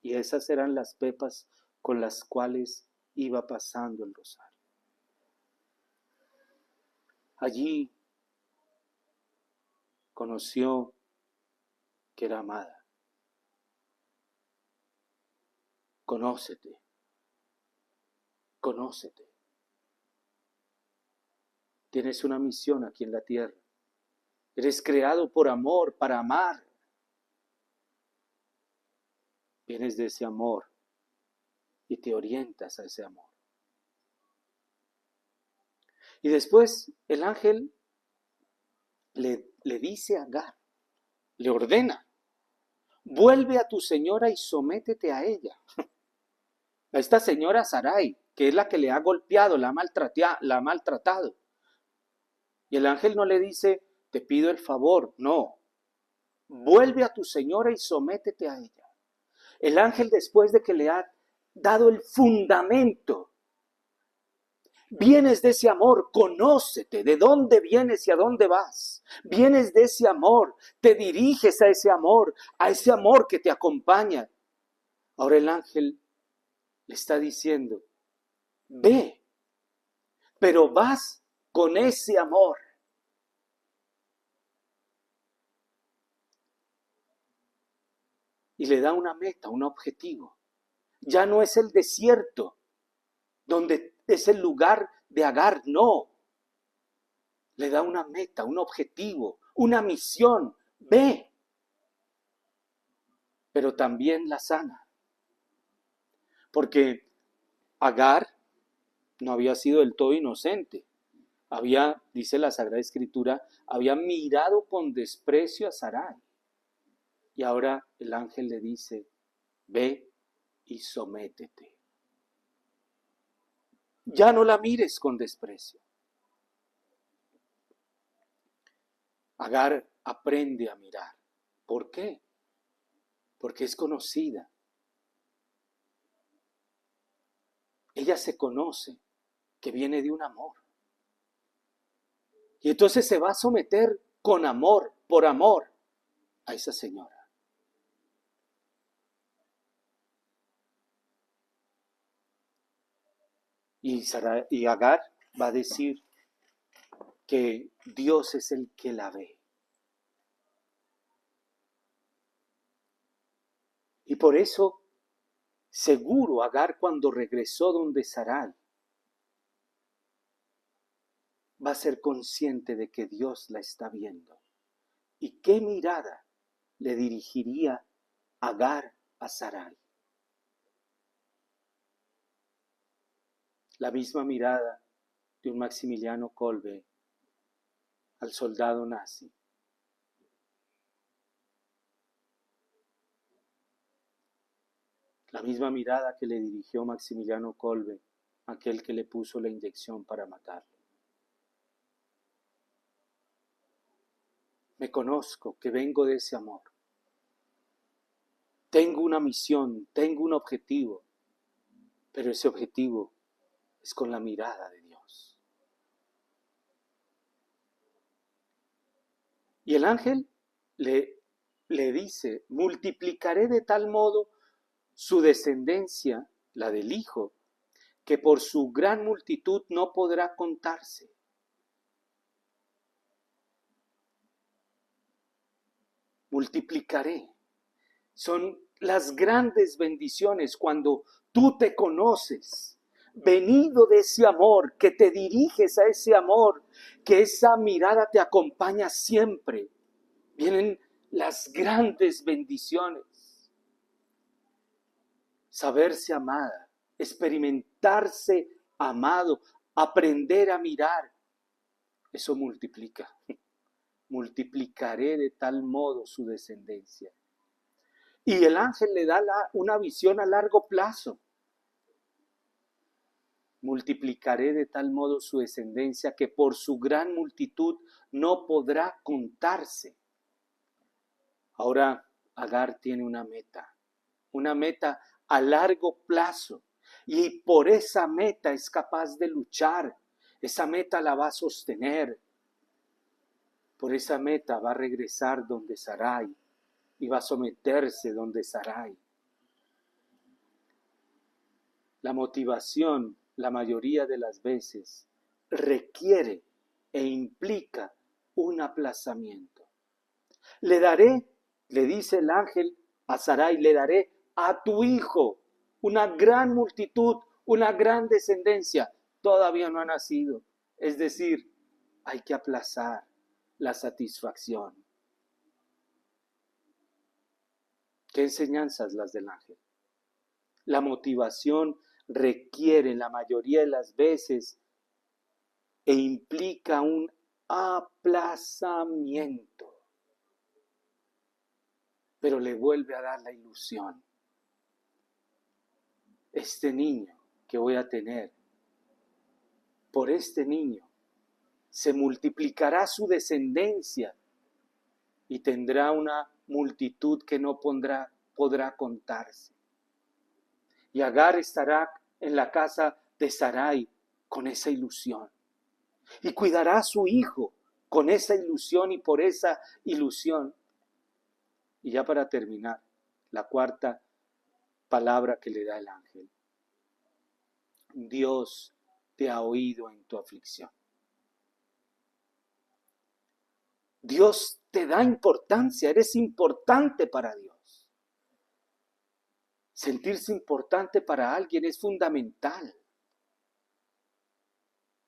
Y esas eran las pepas con las cuales iba pasando el rosario. Allí conoció que era amada. Conócete. Conócete. Tienes una misión aquí en la tierra. Eres creado por amor, para amar. Vienes de ese amor y te orientas a ese amor. Y después el ángel le dice a Agar, le ordena, vuelve a tu señora y sométete a ella. A esta señora Sarai, que es la que le ha golpeado, la ha maltratado. Y el ángel no le dice, te pido el favor, no. Vuelve a tu señora y sométete a ella. El ángel, después de que le ha dado el fundamento, vienes de ese amor, conócete, de dónde vienes y a dónde vas. Vienes de ese amor, te diriges a ese amor que te acompaña. Ahora el ángel le está diciendo, ve, pero vas con ese amor. Y le da una meta, un objetivo. Ya no es el desierto, donde es el lugar de Agar, no. Le da una meta, un objetivo, una misión. Ve, pero también la sana. Porque Agar no había sido del todo inocente. Había, dice la Sagrada Escritura, había mirado con desprecio a Sarai. Y ahora el ángel le dice, ve y sométete. Ya no la mires con desprecio. Agar aprende a mirar. ¿Por qué? Porque es conocida. Ella se conoce que viene de un amor. Y entonces se va a someter con amor, por amor, a esa señora. Y Agar va a decir que Dios es el que la ve. Y por eso, seguro, Agar, cuando regresó donde Sarai, va a ser consciente de que Dios la está viendo. ¿Y qué mirada le dirigiría Agar a Sarai? La misma mirada de un Maximiliano Kolbe al soldado nazi. La misma mirada que le dirigió Maximiliano Kolbe a aquel que le puso la inyección para matarlo. Me conozco que vengo de ese amor. Tengo una misión, tengo un objetivo, pero ese objetivo es con la mirada de Dios. Y el ángel le dice, multiplicaré de tal modo su descendencia, la del Hijo, que por su gran multitud no podrá contarse. Multiplicaré. Son las grandes bendiciones cuando tú te conoces, venido de ese amor, que te diriges a ese amor, que esa mirada te acompaña siempre. Vienen las grandes bendiciones. saberse amada, experimentarse amado, aprender a mirar. Eso multiplica. Multiplicaré de tal modo su descendencia. Y el ángel le da una visión a largo plazo. Multiplicaré de tal modo su descendencia que por su gran multitud no podrá contarse. Ahora Agar tiene una meta a largo plazo, y por esa meta es capaz de luchar. Esa meta la va a sostener. Por esa meta va a regresar donde Sarai y va a someterse donde Sarai. La motivación, la mayoría de las veces, requiere e implica un aplazamiento. Le daré, le dice el ángel a Sarai, le daré a tu hijo una gran multitud, una gran descendencia. Todavía no ha nacido. Es decir, hay que aplazar la satisfacción. ¿Qué enseñanzas las del ángel? La motivación requiere la mayoría de las veces e implica un aplazamiento. Pero le vuelve a dar la ilusión. Este niño que voy a tener, por este niño se multiplicará su descendencia y tendrá una multitud que no podrá contarse. Y Agar estará en la casa de Sarai con esa ilusión. Y cuidará a su hijo con esa ilusión y por esa ilusión. Y ya para terminar, la cuarta palabra que le da el ángel. Dios te ha oído en tu aflicción. Dios te da importancia, eres importante para Dios. Sentirse importante para alguien es fundamental.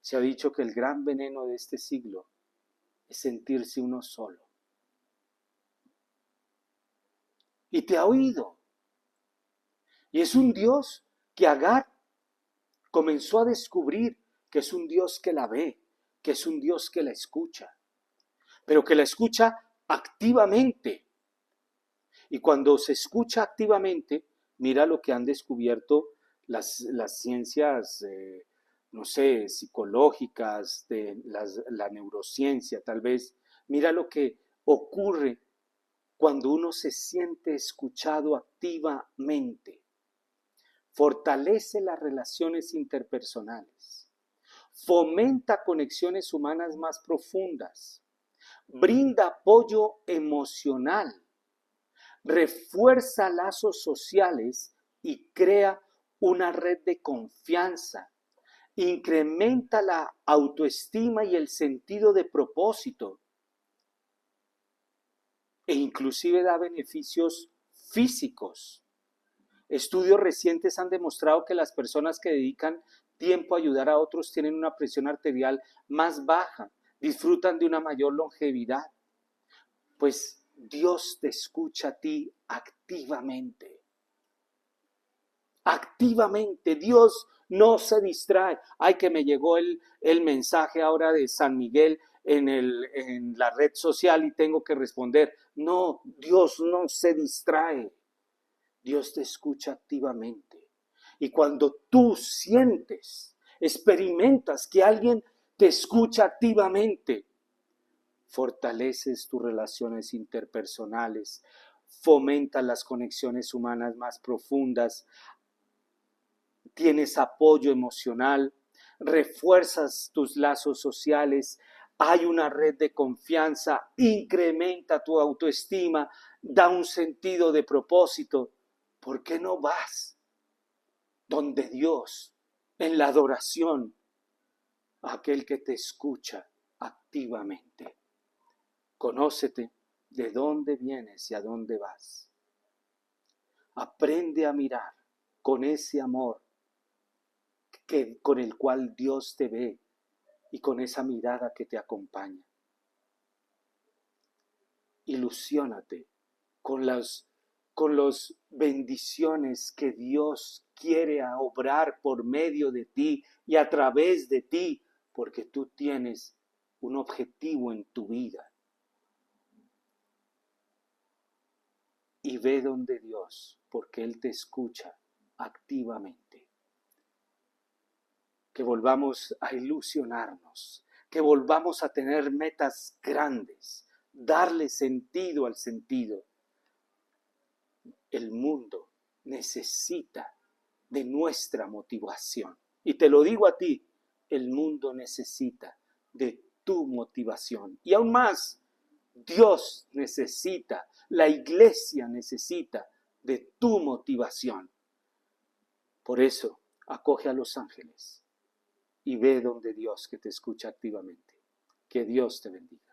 Se ha dicho que el gran veneno de este siglo es sentirse uno solo. Y te ha oído. Y es un Dios que Agar comenzó a descubrir que es un Dios que la ve, que es un Dios que la escucha, pero que la escucha activamente. Y cuando se escucha activamente, mira lo que han descubierto las ciencias, no sé, psicológicas, de la neurociencia tal vez. Mira lo que ocurre cuando uno se siente escuchado activamente. Fortalece las relaciones interpersonales, fomenta conexiones humanas más profundas, brinda apoyo emocional, refuerza lazos sociales y crea una red de confianza, incrementa la autoestima y el sentido de propósito e inclusive da beneficios físicos. Estudios recientes han demostrado que las personas que dedican tiempo a ayudar a otros tienen una presión arterial más baja, disfrutan de una mayor longevidad, pues Dios te escucha a ti activamente. Activamente, Dios no se distrae. Ay, que me llegó el mensaje ahora de San Miguel en la red social y tengo que responder. No, Dios no se distrae. Dios te escucha activamente. Y cuando tú sientes, experimentas que alguien te escucha activamente, fortaleces tus relaciones interpersonales, fomentas las conexiones humanas más profundas, tienes apoyo emocional, refuerzas tus lazos sociales, hay una red de confianza, incrementa tu autoestima, da un sentido de propósito. ¿Por qué no vas donde Dios, en la adoración, a aquel que te escucha activamente? Conócete de dónde vienes y a dónde vas. Aprende a mirar con ese amor con el cual Dios te ve y con esa mirada que te acompaña. Ilusiónate con con las bendiciones que Dios quiere obrar por medio de ti y a través de ti, porque tú tienes un objetivo en tu vida. Y ve donde Dios, porque Él te escucha activamente. Que volvamos a ilusionarnos, que volvamos a tener metas grandes, darle sentido al sentido. El mundo necesita de nuestra motivación. Y te lo digo a ti, el mundo necesita de tu motivación. Y aún más, Dios necesita, la iglesia necesita de tu motivación. Por eso, acoge a los ángeles y ve donde Dios que te escucha activamente. Que Dios te bendiga.